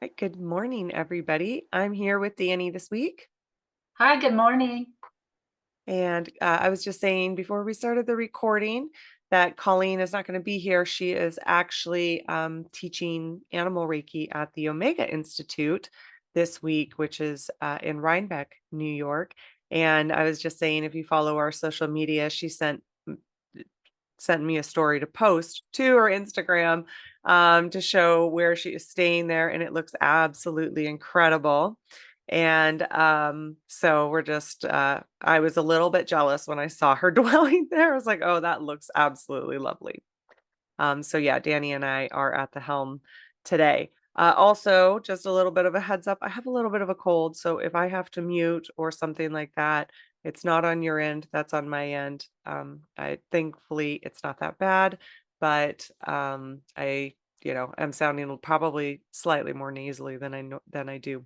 Right, good morning, everybody. I'm here with Danny this week. Hi, good morning. And I was just saying before we started the recording that Colleen is not going to be here. She is actually teaching animal Reiki at the Omega Institute this week, which is in Rhinebeck, New York. And I was just saying, if you follow our social media, she sent me a story to post to her Instagram to show where she is staying there, and it looks absolutely incredible. And so we're just, I was a little bit jealous when I saw her dwelling there. I was like, oh, that looks absolutely lovely. So yeah, Danny and I are at the helm today. Also, just a little bit of a heads up, I have a little bit of a cold. So if I have to mute or something like that, it's not on your end, that's on my end. I thankfully it's not that bad, but I'm sounding probably slightly more nasally than I do.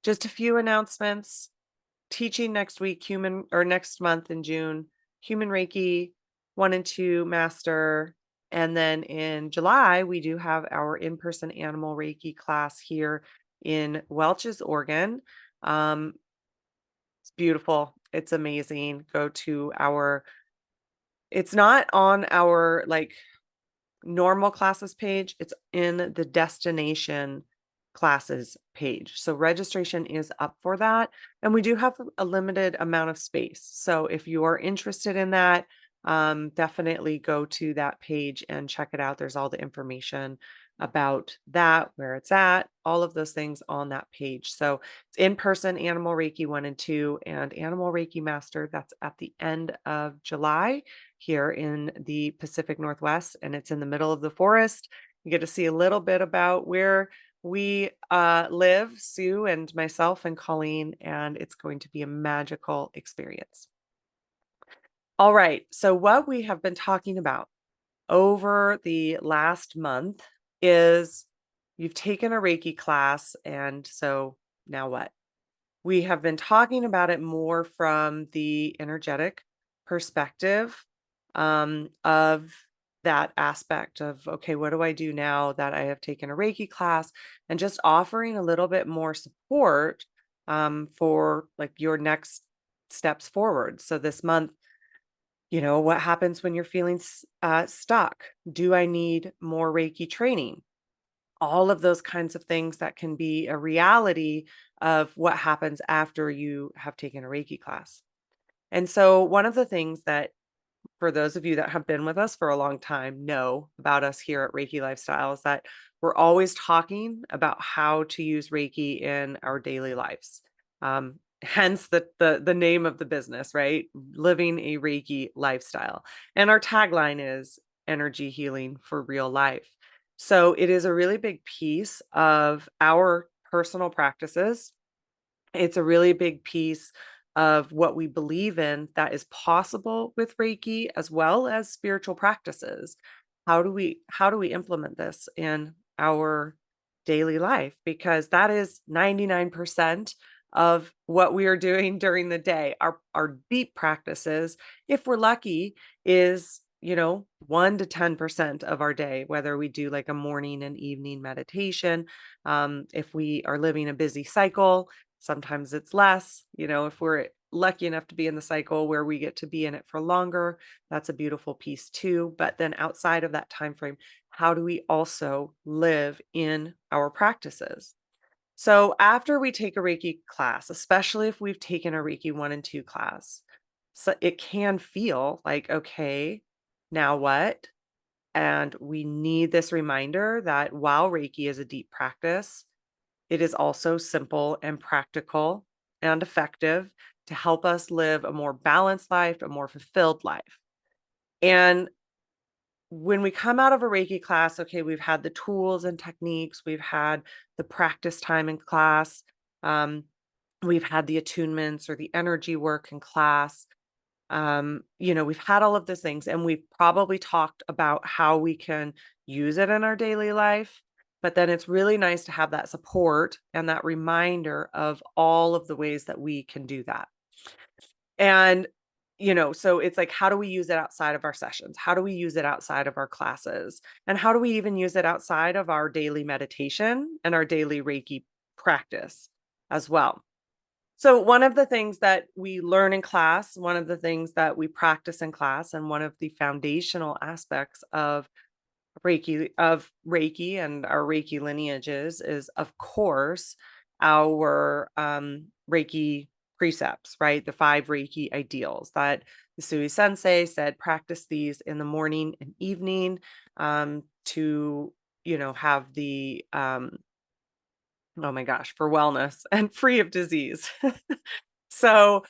Just a few announcements. Teaching next week, human or next month in June, human Reiki 1 and 2 master. And then in July, we do have our in-person animal Reiki class here in Welch's, Oregon. Um, it's beautiful. It's amazing. Go to it's not on our normal classes page, it's in the destination classes page. So registration is up for that. And we do have a limited amount of space. So if you are interested in that, definitely go to that page and check it out. There's all the information about that, where it's at, all of those things on that page. So it's in person Animal Reiki 1 and 2 and Animal Reiki Master. That's at the end of July here in the Pacific Northwest, and it's in the middle of the forest. You get to see a little bit about where we live, Sue and myself and Colleen, and it's going to be a magical experience. All right, so what we have been talking about over the last month is you've taken a Reiki class, and so now what? We have been talking about it more from the energetic perspective of that aspect of, okay, what do I do now that I have taken a Reiki class, and just offering a little bit more support for like your next steps forward. So this month, what happens when you're feeling stuck? Do I need more Reiki training? All of those kinds of things that can be a reality of what happens after you have taken a Reiki class. And so, one of the things that, for those of you that have been with us for a long time, know about us here at Reiki Lifestyle is that we're always talking about how to use Reiki in our daily lives. Hence the name of the business, right? Living a Reiki lifestyle. And our tagline is energy healing for real life. So it is a really big piece of our personal practices. It's a really big piece of what we believe in that is possible with Reiki as well as spiritual practices. How do we implement this in our daily life? Because that is 99% of what we are doing during the day. Our deep practices, if we're lucky, is 1 to 10% of our day, whether we do like a morning and evening meditation. If we are living a busy cycle, sometimes it's less. If we're lucky enough to be in the cycle where we get to be in it for longer, that's a beautiful piece too. But then outside of that time frame, how do we also live in our practices? So after we take a Reiki class, especially if we've taken a Reiki 1 and 2 class, so it can feel like, okay, now what? And we need this reminder that while Reiki is a deep practice, it is also simple and practical and effective to help us live a more balanced life, a more fulfilled life. And when we come out of a Reiki class, okay, we've had the tools and techniques, we've had the practice time in class, um, we've had the attunements or the energy work in class. We've had all of those things, and we've probably talked about how we can use it in our daily life. But then it's really nice to have that support and that reminder of all of the ways that we can do that. And So it's like, how do we use it outside of our sessions? How do we use it outside of our classes? And how do we even use it outside of our daily meditation and our daily Reiki practice as well? So, one of the things that we learn in class, one of the things that we practice in class, and one of the foundational aspects of Reiki and our Reiki lineages is, of course, our Reiki precepts, right? The five Reiki ideals that the Sui Sensei said practice these in the morning and evening to, have the oh my gosh, for wellness and free of disease. So,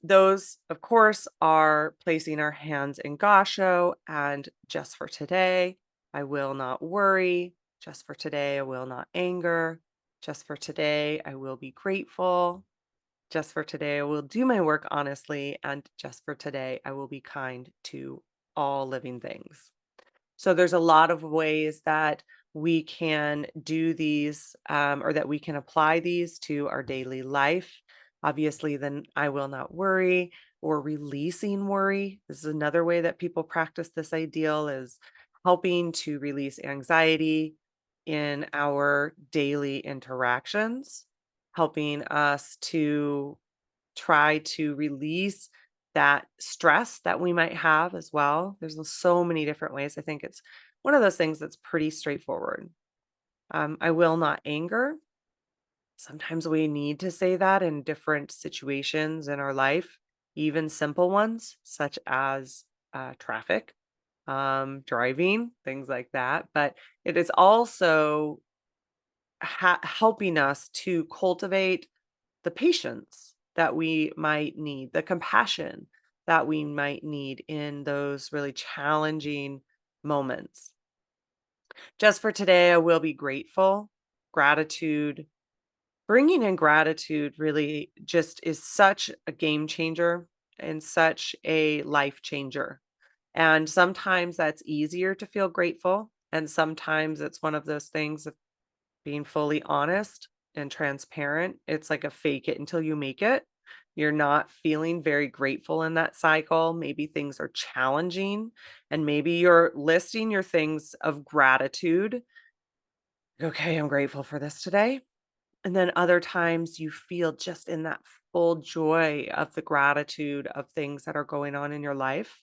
those, of course, are placing our hands in gasho and just for today, I will not worry. Just for today, I will not anger. Just for today, I will be grateful. Just for today, I will do my work honestly. And just for today, I will be kind to all living things. So there's a lot of ways that we can do these or that we can apply these to our daily life. Obviously, then I will not worry or releasing worry. This is another way that people practice this ideal is helping to release anxiety in our daily interactions, helping us to try to release that stress that we might have as well. There's so many different ways. I think it's one of those things that's pretty straightforward. I will not anger. Sometimes we need to say that in different situations in our life, even simple ones, such as traffic, driving, things like that. But it is also helping us to cultivate the patience that we might need, the compassion that we might need in those really challenging moments. Just for today, I will be grateful. Gratitude, bringing in gratitude really just is such a game changer and such a life changer. And sometimes that's easier to feel grateful. And sometimes it's one of those things being fully honest and transparent, it's like a fake it until you make it. You're not feeling very grateful in that cycle. Maybe things are challenging, and maybe you're listing your things of gratitude. Okay, I'm grateful for this today. And then other times you feel just in that full joy of the gratitude of things that are going on in your life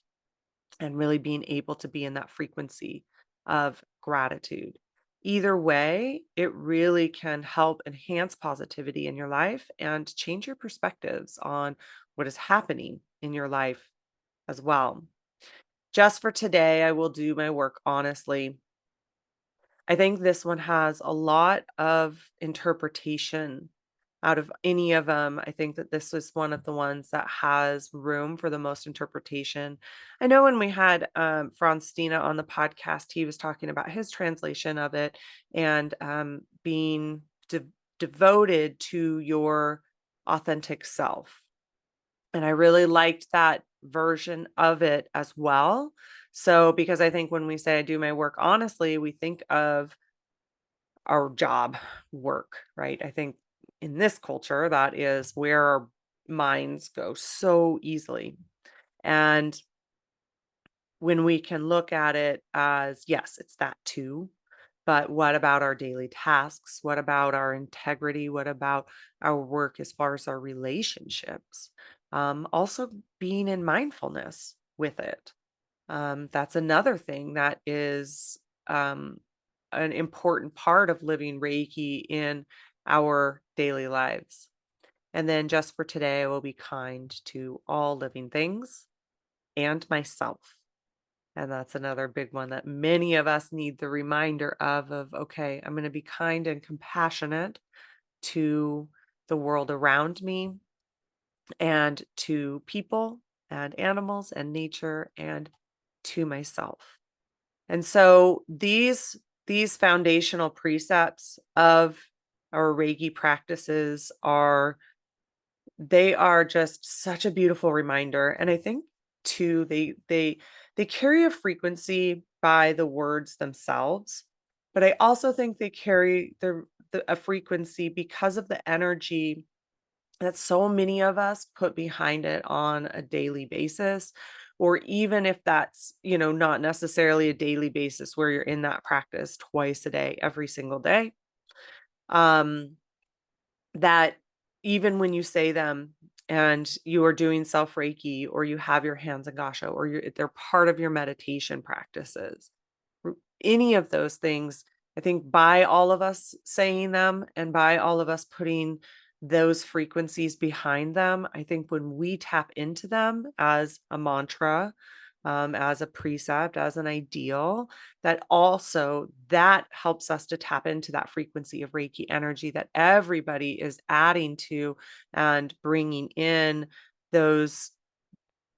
and really being able to be in that frequency of gratitude. Either way, it really can help enhance positivity in your life and change your perspectives on what is happening in your life as well. Just for today, I will do my work honestly. I think this one has a lot of interpretation out of any of them. I think that this is one of the ones that has room for the most interpretation. I know when we had Franz Stina on the podcast, he was talking about his translation of it and being devoted to your authentic self. And I really liked that version of it as well. So, because I think when we say I do my work honestly, we think of our job work, right? I think in this culture, that is where our minds go so easily. And when we can look at it as, yes, it's that too. But what about our daily tasks? What about our integrity? What about our work as far as our relationships? Also, being in mindfulness with it. That's another thing that is um, an important part of living Reiki in our daily lives. And then just for today, I will be kind to all living things and myself. And that's another big one that many of us need the reminder of okay, I'm going to be kind and compassionate to the world around me and to people and animals and nature and to myself. And so these foundational precepts of our Reiki practices they are just such a beautiful reminder. And I think too they carry a frequency by the words themselves, but I also think they carry a frequency because of the energy that so many of us put behind it on a daily basis, or even if that's, not necessarily a daily basis where you're in that practice twice a day, every single day. Um, that even when you say them and you are doing self Reiki or you have your hands in gasha or they're part of your meditation practices, any of those things, I think by all of us saying them and by all of us putting those frequencies behind them, I think when we tap into them as a mantra, as a precept, as an ideal, that helps us to tap into that frequency of Reiki energy that everybody is adding to and bringing in those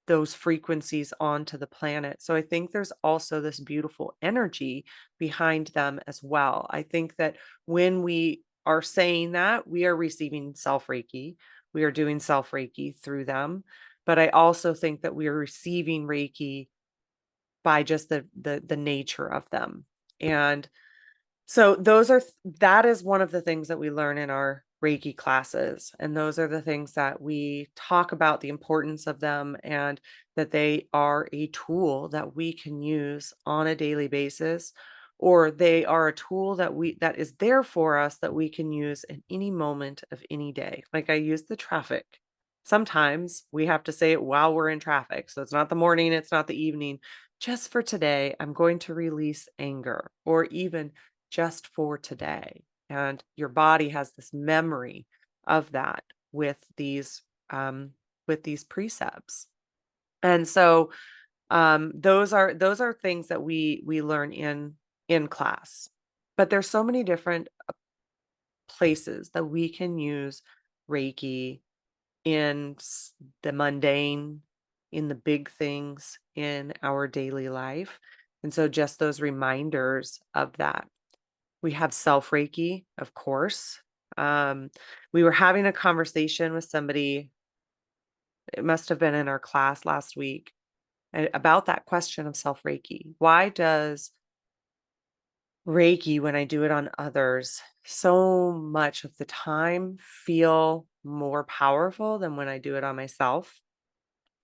those frequencies onto the planet. So I think there's also this beautiful energy behind them as well. I think that when we are saying that, we are receiving self Reiki, we are doing self Reiki through them. But I also think that we are receiving Reiki by just the nature of them. And so that is one of the things that we learn in our Reiki classes, and those are the things that we talk about the importance of them and that they are a tool that we can use on a daily basis, or they are a tool that is there for us that we can use in any moment of any day. Like I use the traffic. Sometimes we have to say it while we're in traffic. So it's not the morning, it's not the evening. Just for today, I'm going to release anger, or even just for today. And your body has this memory of that with these um, with these precepts. And so those are things that we learn in class. But there's so many different places that we can use Reiki in the mundane, in the big things in our daily life. And so just those reminders of that. We have self Reiki, of course. Um, we were having a conversation with somebody, it must have been in our class last week, about that question of self Reiki. Why does Reiki, when I do it on others, so much of the time feel more powerful than when I do it on myself?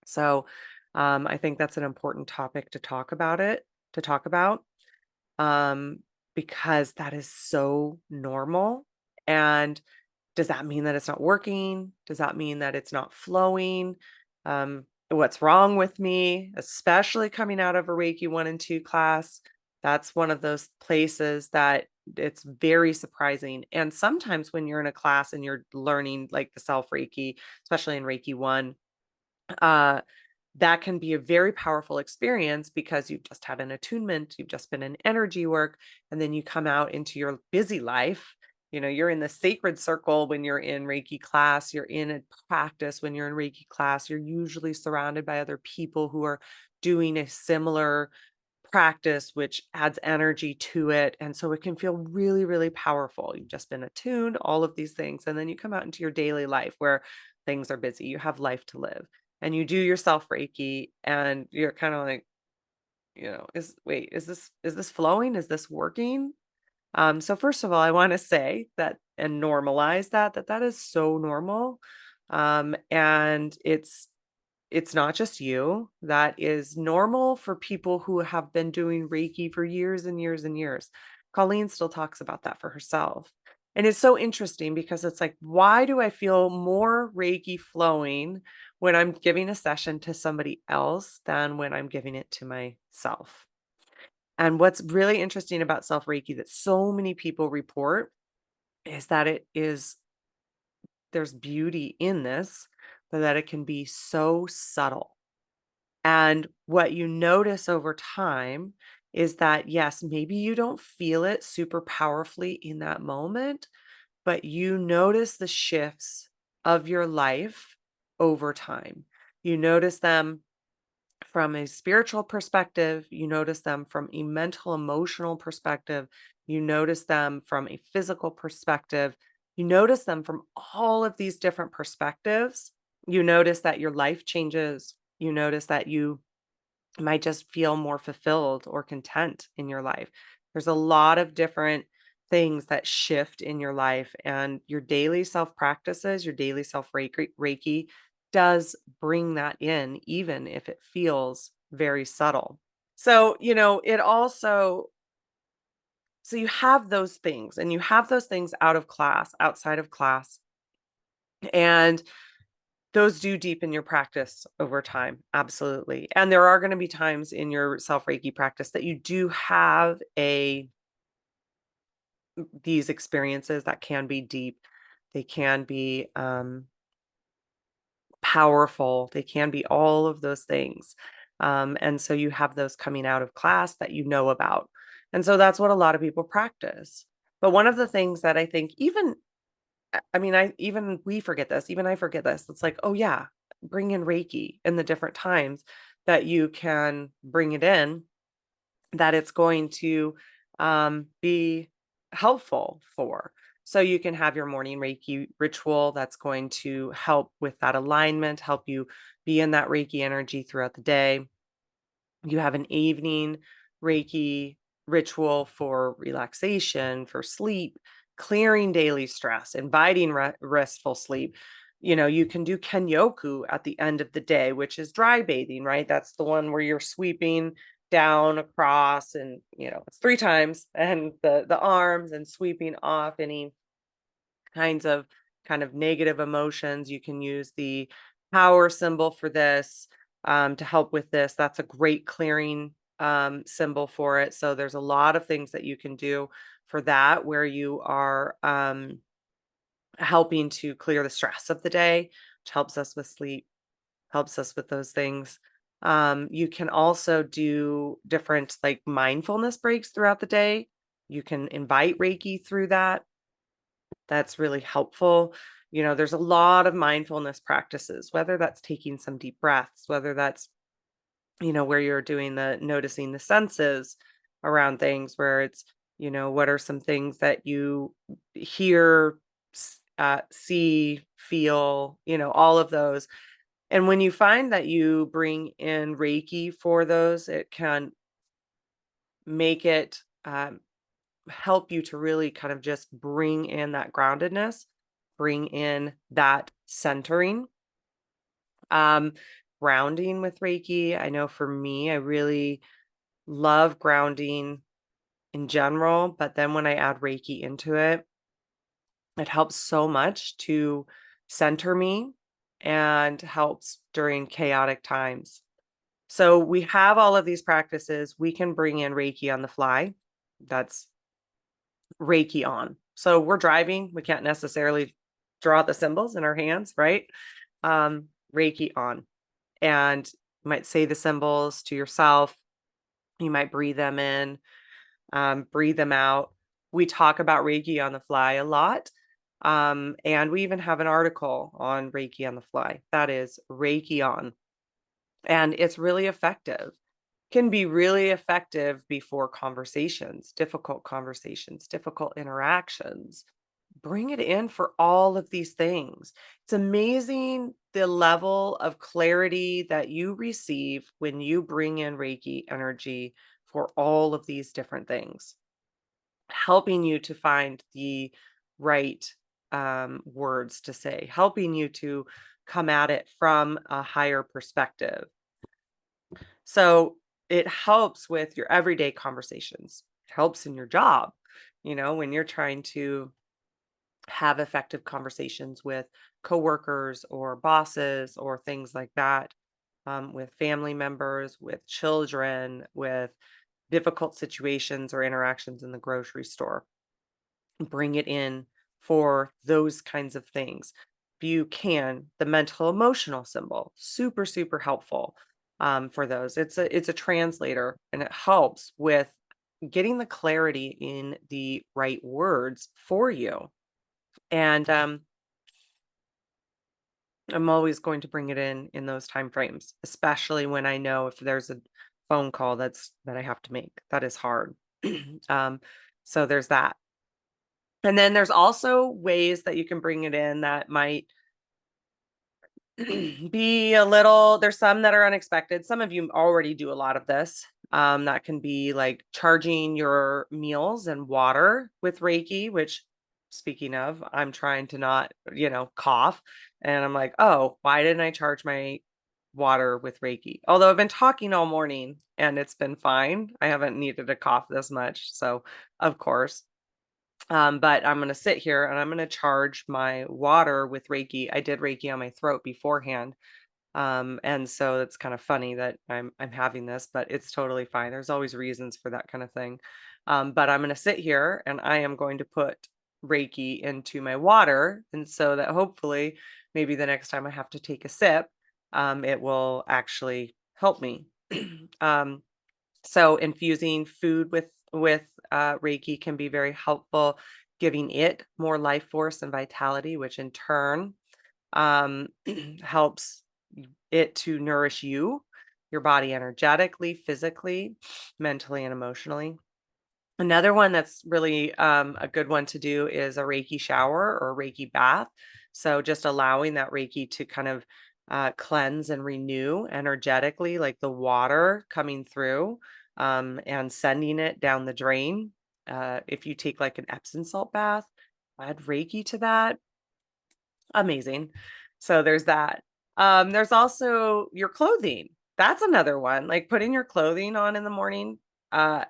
So I think that's an important topic to talk about. um, because that is so normal. And does that mean that it's not working? Does that mean that it's not flowing? What's wrong with me, especially coming out of a Reiki 1 and 2 class? That's one of those places that it's very surprising. And sometimes when you're in a class and you're learning like the self Reiki, especially in Reiki 1, uh, that can be a very powerful experience because you've just had an attunement, you've just been in energy work, and then you come out into your busy life. You're in the sacred circle when you're in Reiki class, you're in a practice when you're in Reiki class, you're usually surrounded by other people who are doing a similar practice, which adds energy to it. And so it can feel really, really powerful. You've just been attuned, all of these things. And then you come out into your daily life where things are busy, you have life to live, and you do your self Reiki, and you're kind of like, is this flowing? Is this working? So first of all, I want to say that and normalize that is so normal. And it's not just you. That is normal for people who have been doing Reiki for years and years and years. Colleen still talks about that for herself. And it's so interesting because it's like, why do I feel more Reiki flowing when I'm giving a session to somebody else than when I'm giving it to myself? And what's really interesting about self Reiki that so many people report is that there's beauty in this, but that it can be so subtle. And what you notice over time is that, yes, maybe you don't feel it super powerfully in that moment, but you notice the shifts of your life over time. You notice them from a spiritual perspective, you notice them from a mental, emotional perspective, you notice them from a physical perspective, you notice them from all of these different perspectives. You notice that your life changes. You notice that you might just feel more fulfilled or content in your life. There's a lot of different things that shift in your life, and your daily self practices, your daily self Reiki does bring that in, even if it feels very subtle. So, it also, so you have those things, and you have those things out of class, outside of class, and those do deepen your practice over time. Absolutely. And there are going to be times in your self Reiki practice that you do have these experiences that can be deep. They can be powerful. They can be all of those things. And so you have those coming out of class that you know about. And so that's what a lot of people practice. But one of the things that I think, I mean, even we forget this, even I forget this. It's like, oh yeah, bring in Reiki in the different times that you can bring it in, that it's going to be helpful for. So you can have your morning Reiki ritual that's going to help with that alignment, help you be in that Reiki energy throughout the day. You have an evening Reiki ritual for relaxation, for sleep, clearing daily stress, inviting restful sleep. You can do Kenyoku at the end of the day, which is dry bathing, right? That's the one where you're sweeping down across, and it's three times, and the arms, and sweeping off any kinds of kind of negative emotions. You can use the power symbol for this, to help with this. That's a great clearing symbol for it. So there's a lot of things that you can do for that, where you are helping to clear the stress of the day, which helps us with sleep, helps us with those things. You can also do different like mindfulness breaks throughout the day. You can invite Reiki through that. That's really helpful. There's a lot of mindfulness practices, whether that's taking some deep breaths, whether that's, where you're doing the noticing the senses around things, where it's, what are some things that you hear, see, feel, all of those. And when you find that you bring in Reiki for those, it can make it help you to really kind of just bring in that groundedness, bring in that centering, um, grounding with Reiki. I know for me, I really love grounding in general, but then when I add Reiki into it, it helps so much to center me and helps during chaotic times. So we have all of these practices. We can bring in Reiki on the fly. That's Reiki on. So we're driving, we can't necessarily draw the symbols in our hands, right? Reiki on. And you might say the symbols to yourself. You might breathe them in, breathe them out. We talk about Reiki on the fly a lot. And we even have an article on Reiki on the fly. That is Reiki on. And it's really effective. Can be really effective before conversations, difficult interactions. Bring it in for all of these things. It's amazing the level of clarity that you receive when you bring in Reiki energy for all of these different things, helping you to find the right words to say, helping you to come at it from a higher perspective. So it helps with your everyday conversations. It helps in your job, when you're trying to have effective conversations with coworkers or bosses or things like that, with family members, with children, with difficult situations or interactions in the grocery store. Bring it in for those kinds of things. If you can, the mental emotional symbol, super, super helpful for those. It's a translator, and it helps with getting the clarity in the right words for you. And I'm always going to bring it in those time frames, especially when I know if there's a phone call that I have to make. That is hard. um, so there's that. And then there's also ways that you can bring it in that might be a little, there's some that are unexpected. Some of you already do a lot of this. That can be like charging your meals and water with Reiki, which, speaking of, I'm trying to not, cough. And I'm like, oh, why didn't I charge my water with Reiki? Although I've been talking all morning and it's been fine. I haven't needed to cough this much. So, of course. But I'm going to sit here and I'm going to charge my water with Reiki. I did Reiki on my throat beforehand. And so it's kind of funny that I'm having this, but it's totally fine. There's always reasons for that kind of thing. But I'm going to sit here and I am going to put Reiki into my water, and so that hopefully maybe the next time I have to take a sip, it will actually help me. um, so infusing food with Reiki can be very helpful, giving it more life force and vitality, which in turn um, helps it to nourish you, your body energetically, physically, mentally, and emotionally. Another one that's really a good one to do is a Reiki shower or a Reiki bath. So just allowing that Reiki to kind of cleanse and renew energetically, like the water coming through and sending it down the drain. If you take like an Epsom salt bath, add Reiki to that. Amazing. So there's that. There's also your clothing. That's another one. Like putting your clothing on in the morning, uh,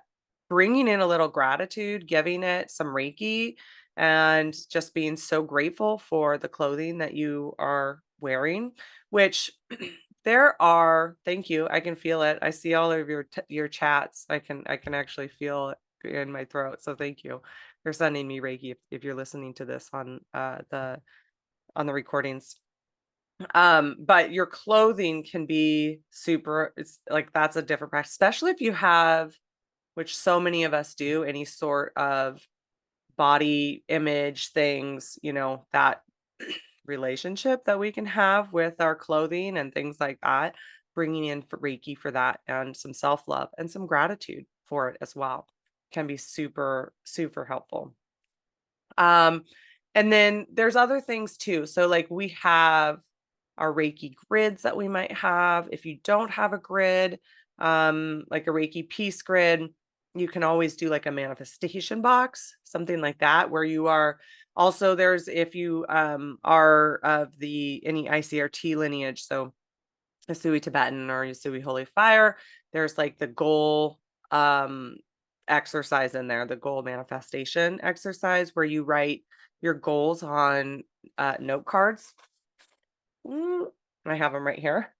bringing in a little gratitude, giving it some Reiki, and just being so grateful for the clothing that you are wearing, which thank you. I can feel it. I see all of your chats. I can actually feel it in my throat. So thank you for sending me Reiki if you're listening to this on the recordings. But your clothing can be super, it's like that's a different practice, especially if you have, which so many of us do, any sort of body image things, that relationship that we can have with our clothing and things like that, bringing in for Reiki for that and some self-love and some gratitude for it as well can be super, super helpful. Um, and then there's other things too. So like we have our Reiki grids that we might have. If you don't have a grid, like a Reiki peace grid, you can always do like a manifestation box, something like that, where you are also there's if you are of the any ICRT lineage, so Yasui Tibetan or Yasui Holy Fire, there's like the goal um exercise in there, the goal manifestation exercise where you write your goals on note cards. Mm, I have them right here.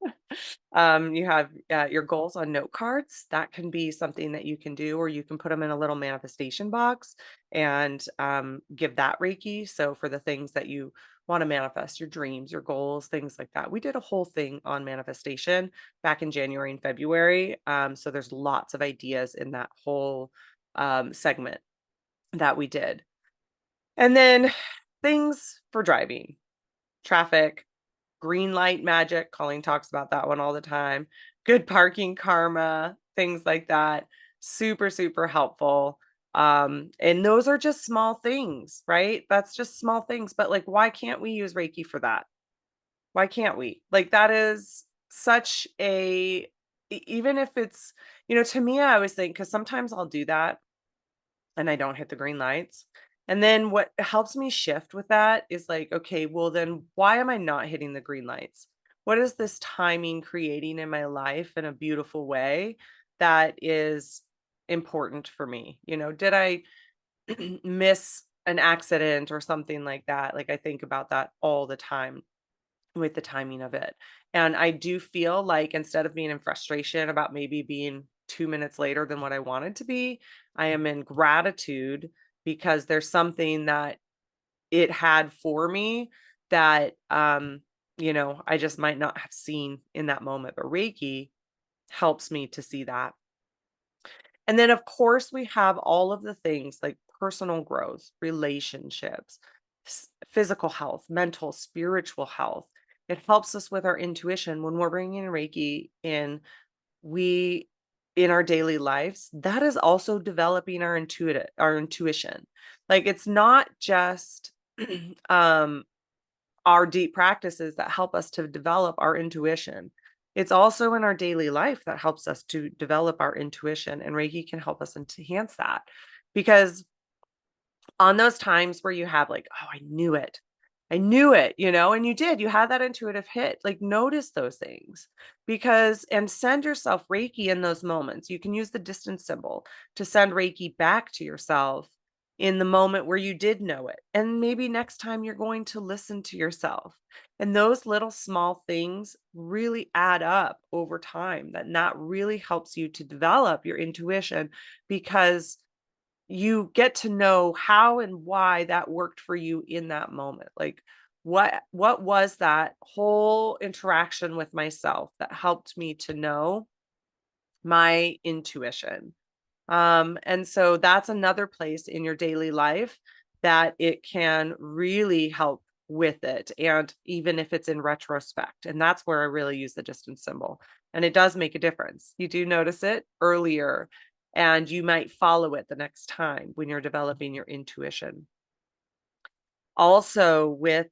You have your goals on note cards. That can be something that you can do, or you can put them in a little manifestation box and give that Reiki. So, for the things that you want to manifest, your dreams, your goals, things like that. We did a whole thing on manifestation back in January and February. So, there's lots of ideas in that whole segment that we did. And then things for driving, traffic, green light magic. Colleen talks about that one all the time. Good parking karma, things like that. Super, super helpful. And those are just small things, right? That's just small things. But like, why can't we use Reiki for that? Why can't we? Like, that is such even if it's, to me, I always think, because sometimes I'll do that and I don't hit the green lights. And then what helps me shift with that is like, okay, well, then why am I not hitting the green lights? What is this timing creating in my life in a beautiful way that is important for me? Did I miss an accident or something like that? Like, I think about that all the time with the timing of it. And I do feel like instead of being in frustration about maybe being 2 minutes later than what I wanted to be, I am in gratitude because there's something that it had for me that I just might not have seen in that moment. But Reiki helps me to see that. And then, of course, we have all of the things like personal growth, relationships, physical health, mental, spiritual health. It helps us with our intuition when we're bringing Reiki in. We, in our daily lives, that is also developing our intuition. Like it's not just um, our deep practices that help us to develop our intuition. It's also in our daily life that helps us to develop our intuition, and Reiki can help us enhance that. Because on those times where you have like, "Oh, I knew it. I knew it," and you did, you had that intuitive hit, like, notice those things because and send yourself Reiki in those moments. You can use the distance symbol to send Reiki back to yourself in the moment where you did know it, and maybe next time you're going to listen to yourself, and those little small things really add up over time, that really helps you to develop your intuition because you get to know how and why that worked for you in that moment. Like what was that whole interaction with myself that helped me to know my intuition? And so that's another place in your daily life that it can really help with it. And even if it's in retrospect, and that's where I really use the distance symbol. And it does make a difference. You do notice it earlier, and you might follow it the next time when you're developing your intuition. Also, with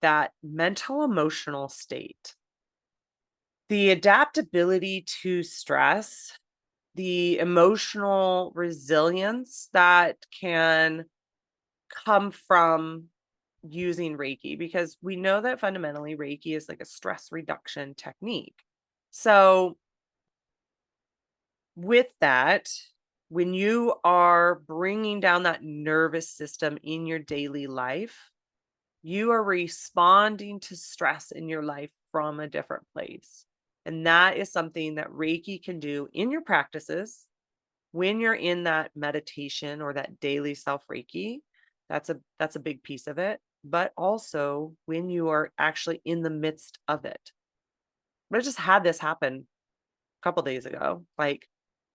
that mental emotional state, the adaptability to stress, the emotional resilience that can come from using Reiki, because we know that fundamentally Reiki is like a stress reduction technique. So, with that, when you are bringing down that nervous system in your daily life, you are responding to stress in your life from a different place. And that is something that Reiki can do in your practices when you're in that meditation or that daily self Reiki. That's a big piece of it, but also when you are actually in the midst of it. I just had this happen a couple days ago. Like,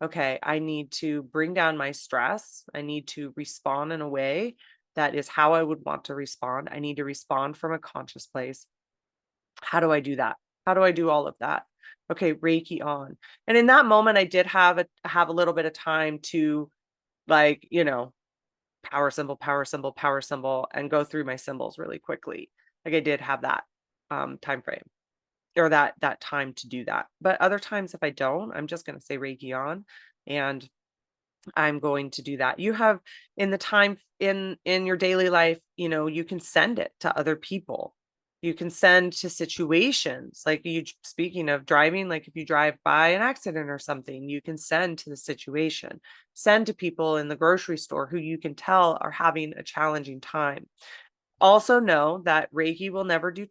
okay, I need to bring down my stress. I need to respond in a way that is how I would want to respond. I need to respond from a conscious place. How do I do that? How do I do all of that? Okay, Reiki on. And in that moment I did have a little bit of time to, like, power symbol, power symbol, power symbol, and go through my symbols really quickly. Like I did have that time frame or that time to do that. But other times if I don't, I'm just going to say Reiki on, and I'm going to do that. You have in the time in your daily life, you can send it to other people. You can send to situations like speaking of driving, like if you drive by an accident or something, you can send to the situation. Send to people in the grocery store who you can tell are having a challenging time. Also know that Reiki will never do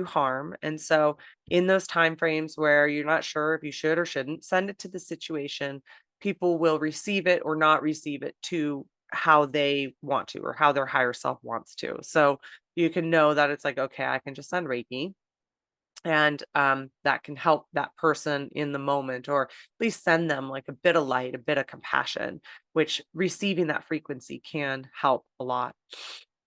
harm, and so in those time frames where you're not sure if you should or shouldn't, send it to the situation. People will receive it or not receive it to how they want to or how their higher self wants to. So you can know that it's like, okay, I can just send Reiki, and that can help that person in the moment, or at least send them like a bit of light, a bit of compassion, which receiving that frequency can help a lot.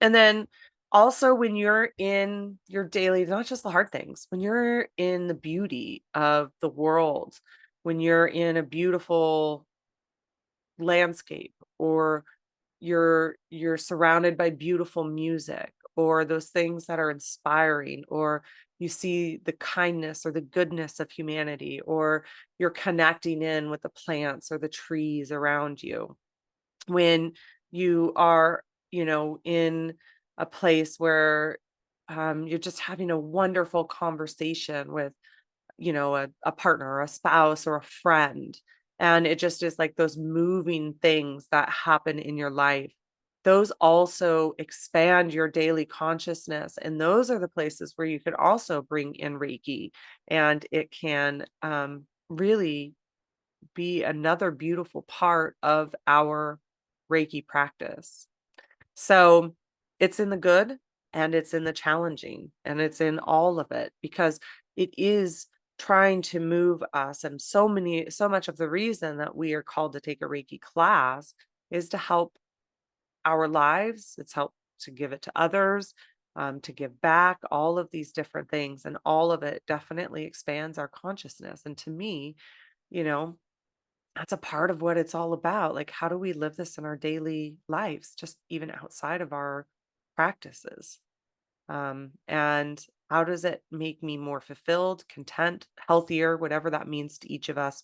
And then also when you're in your daily, not just the hard things, when you're in the beauty of the world, when you're in a beautiful landscape, or you're surrounded by beautiful music, or those things that are inspiring, or you see the kindness or the goodness of humanity, or you're connecting in with the plants or the trees around you, when you are, in a place where you're just having a wonderful conversation with, a partner or a spouse or a friend. And it just is like those moving things that happen in your life. Those also expand your daily consciousness. And those are the places where you can also bring in Reiki. And it can really be another beautiful part of our Reiki practice. So it's in the good and it's in the challenging and it's in all of it, because it is trying to move us. And so much of the reason that we are called to take a Reiki class is to help our lives. It's help to give it to others, to give back, all of these different things. And all of it definitely expands our consciousness. And to me, you know, that's a part of what it's all about. Like, how do we live this in our daily lives, just even outside of our practices? And how does it make me more fulfilled, content, healthier, whatever that means to each of us,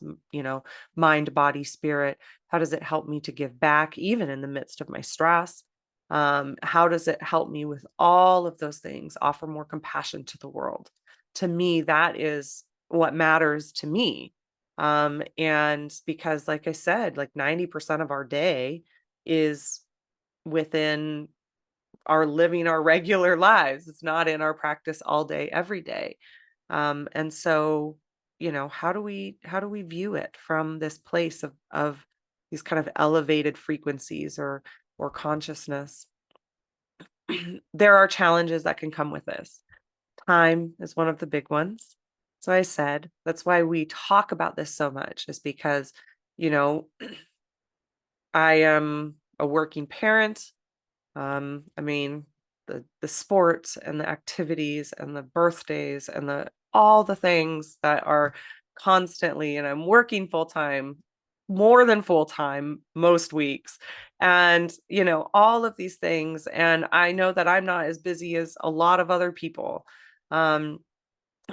mind, body, spirit? How does it help me to give back, even in the midst of my stress? How does it help me with all of those things, offer more compassion to the world? To me, that is what matters to me. And because, like I said, like 90% of our day is within our living our regular lives. It's not in our practice all day, every day. And so, how do we view it from this place of these kind of elevated frequencies or consciousness? There are challenges that can come with this. Time is one of the big ones. So I said that's why we talk about this so much, is because, you know, I am a working parent. I mean, the sports and the activities and the birthdays and the all the things that are constantly, and I'm working full time, more than full time most weeks. And, all of these things. And I know that I'm not as busy as a lot of other people. Um,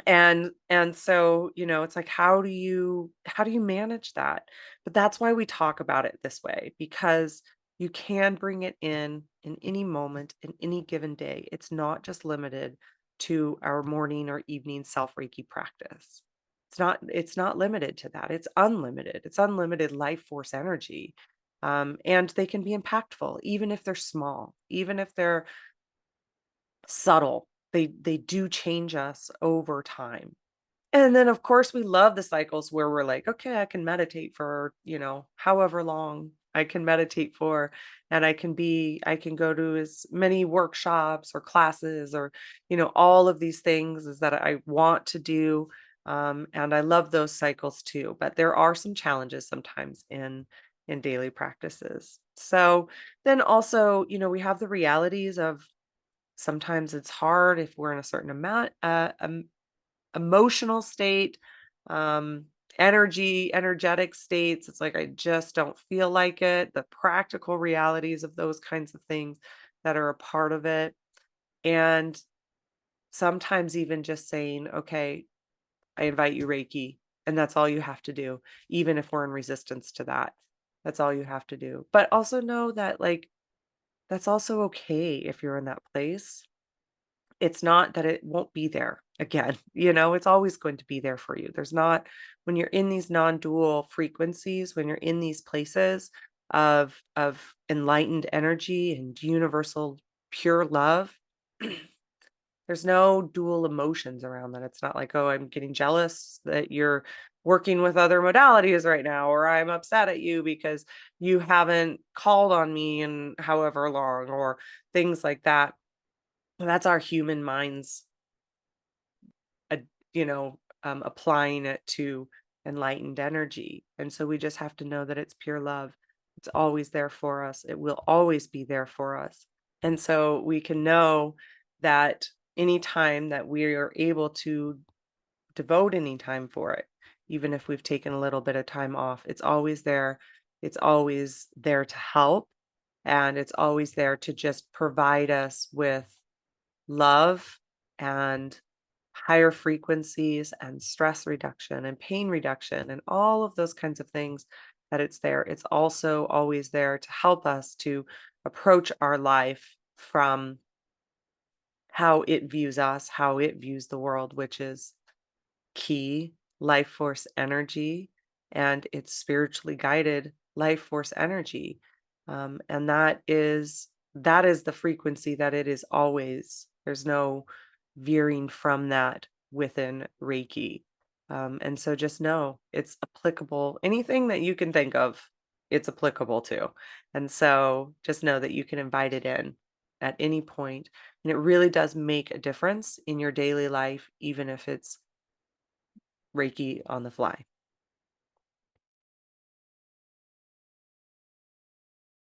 and so, it's like, how do you manage that? But that's why we talk about it this way, because you can bring it in any moment, in any given day. It's not just limited to our morning or evening self Reiki practice. It's not limited to that. It's unlimited. It's unlimited life force energy. And they can be impactful, even if they're small, even if they're subtle. They do change us over time. And then, of course, we love the cycles where we're like, okay, I can meditate for, however long I can meditate for. And I can go to as many workshops or classes or, all of these things is that I want to do. And I love those cycles too. But there are some challenges sometimes in daily practices. So then also, we have the realities of sometimes it's hard if we're in a certain amount, emotional state, um, energetic states. It's like I just don't feel like it. The practical realities of those kinds of things that are a part of it. And sometimes even just saying, okay, I invite you Reiki. And that's all you have to do, even if we're in resistance to that. That's all you have to do. But also know that, like, that's also okay if you're in that place. It's not that it won't be there again, it's always going to be there for you. There's not when you're in these non-dual frequencies, when you're in these places of enlightened energy and universal pure love, there's no dual emotions around that. It's not like, "Oh, I'm getting jealous that you're working with other modalities right now," or "I'm upset at you because you haven't called on me in however long," or things like that. That's our human minds uh, applying it to enlightened energy. And so we just have to know that it's pure love. It's always there for us. It will always be there for us. And so we can know that anytime that we are able to devote any time for it, even if we've taken a little bit of time off, it's always there. It's always there to help. And it's always there to just provide us with love and higher frequencies and stress reduction and pain reduction and all of those kinds of things that it's there. It's also always there to help us to approach our life from how it views us, how it views the world, which is key life force energy, and it's spiritually guided life force energy. And that is the frequency that it is always. There's no veering from that within Reiki. And so just know it's applicable. Anything that you can think of, it's applicable to. And so just know that you can invite it in at any point, and it really does make a difference in your daily life, even if it's Reiki on the fly.